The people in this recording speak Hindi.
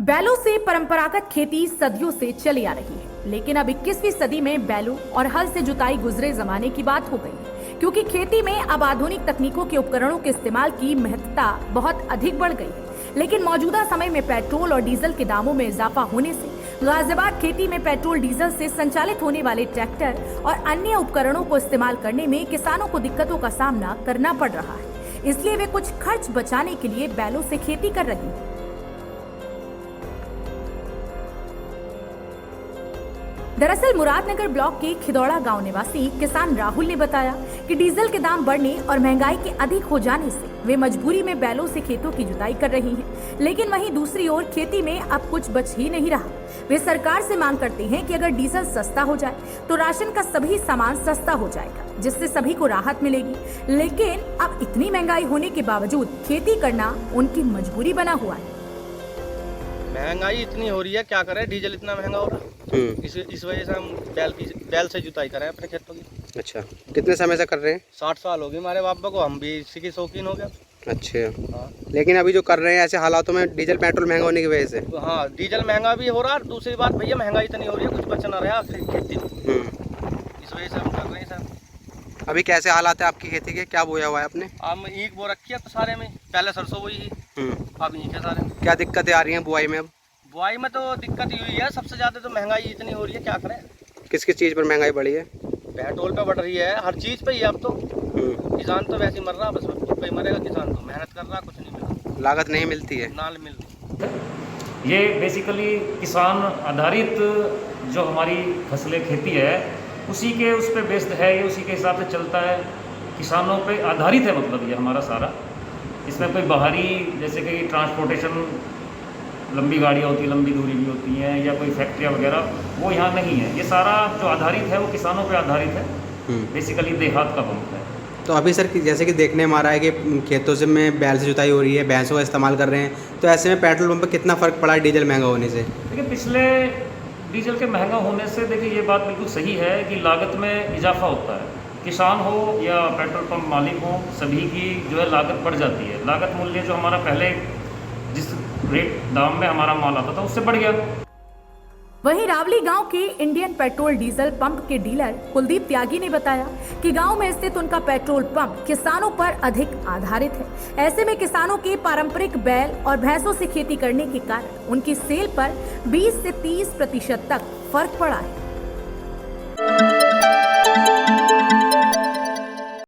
बैलों से परंपरागत खेती सदियों से चली आ रही है, लेकिन अब 21वीं सदी में बैलों और हल से जुताई गुजरे जमाने की बात हो गई है, क्योंकि खेती में अब आधुनिक तकनीकों के उपकरणों के इस्तेमाल की महत्ता बहुत अधिक बढ़ गई है। लेकिन मौजूदा समय में पेट्रोल और डीजल के दामों में इजाफा होने से गाजियाबाद खेती में पेट्रोल डीजल से संचालित होने वाले ट्रैक्टर और अन्य उपकरणों को इस्तेमाल करने में किसानों को दिक्कतों का सामना करना पड़ रहा है। इसलिए वे कुछ खर्च बचाने के लिए बैलों से खेती कर रही हैं। दरअसल मुरादनगर ब्लॉक के खिदौड़ा गांव निवासी किसान राहुल ने बताया कि डीजल के दाम बढ़ने और महंगाई के अधिक हो जाने से वे मजबूरी में बैलों से खेतों की जुताई कर रही हैं। लेकिन वहीं दूसरी ओर खेती में अब कुछ बच ही नहीं रहा। वे सरकार से मांग करते हैं कि अगर डीजल सस्ता हो जाए तो राशन का सभी सामान सस्ता हो जाएगा, जिससे सभी को राहत मिलेगी। लेकिन अब इतनी महंगाई होने के बावजूद खेती करना उनकी मजबूरी बना हुआ है। महंगाई इतनी हो रही है, क्या करें, डीजल इतना महंगा हो रहा है। इस वजह से हम बैल से जुताई कर रहे हैं अपने खेतों की। अच्छा, कितने समय से कर रहे हैं? 60 साल हो गए हमारे बाबा को, हम भी इसी के शौकीन हो गए। अच्छा। हाँ। लेकिन अभी जो कर रहे हैं ऐसे हालातों में डीजल पेट्रोल महंगा होने की वजह से। तो हाँ, डीजल महंगा भी हो रहा है। दूसरी बात भैया, महंगाई इतनी हो रही है, कुछ बच ना रहा खेती में। इस वजह से हम कर रहे हैं सर। अभी कैसे हालात है आपकी खेती के? क्या बोया हुआ है आपने? हम ईख बो रखी है तो सारे में, पहले सरसों बोई ही, अब ईख है सारे। क्या दिक्कतें आ रही हैं बुआई में अब? बुआई में तो दिक्कत हुई है, सबसे ज्यादा तो महंगाई इतनी हो रही है, क्या करें। किस किस चीज़ पर महंगाई बढ़ी है? पेट्रोल पे बढ़ रही है, हर चीज पे ही है अब तो। किसान तो वैसे ही मर रहा, बस पे मरेगा किसान, तो मेहनत कर रहा, कुछ नहीं मिला, लागत नहीं मिलती है। नाल मिल रही। ये बेसिकली किसान आधारित जो हमारी फसलें खेती है उसी के उस पर बेस्ड है, ये उसी के हिसाब से चलता है, किसानों पे आधारित है। मतलब ये हमारा सारा, इसमें कोई बाहरी जैसे कि ट्रांसपोर्टेशन, लंबी गाड़ियाँ होती हैं, लंबी दूरी भी होती हैं, या कोई फैक्ट्रियाँ वगैरह, वो यहाँ नहीं है। ये सारा जो आधारित है वो किसानों पे आधारित है, बेसिकली देहात का पंप है। तो अभी सर जैसे कि देखने में आ रहा है कि खेतों से में बैल से जुताई हो रही है, भैंसों का इस्तेमाल कर रहे हैं, तो ऐसे में पेट्रोल पंप पर कितना फ़र्क पड़ा है डीजल महंगा होने से? देखिए, पिछले डीजल के महंगा होने से देखिए ये बात बिल्कुल सही है कि लागत में इजाफा होता है। किसान हो या पेट्रोल पंप मालिक हो, सभी की जो है लागत बढ़ जाती है। लागत मूल्य जो हमारा पहले जिस रेट दाम में हमारा माल आता था उससे बढ़ गया। वहीं रावली गांव के इंडियन पेट्रोल डीजल पंप के डीलर कुलदीप त्यागी ने बताया कि गांव में स्थित उनका पेट्रोल पंप किसानों पर अधिक आधारित है। ऐसे में किसानों के पारंपरिक बैल और भैंसों से खेती करने के कारण उनकी सेल पर 20 से 30% तक फर्क पड़ा है।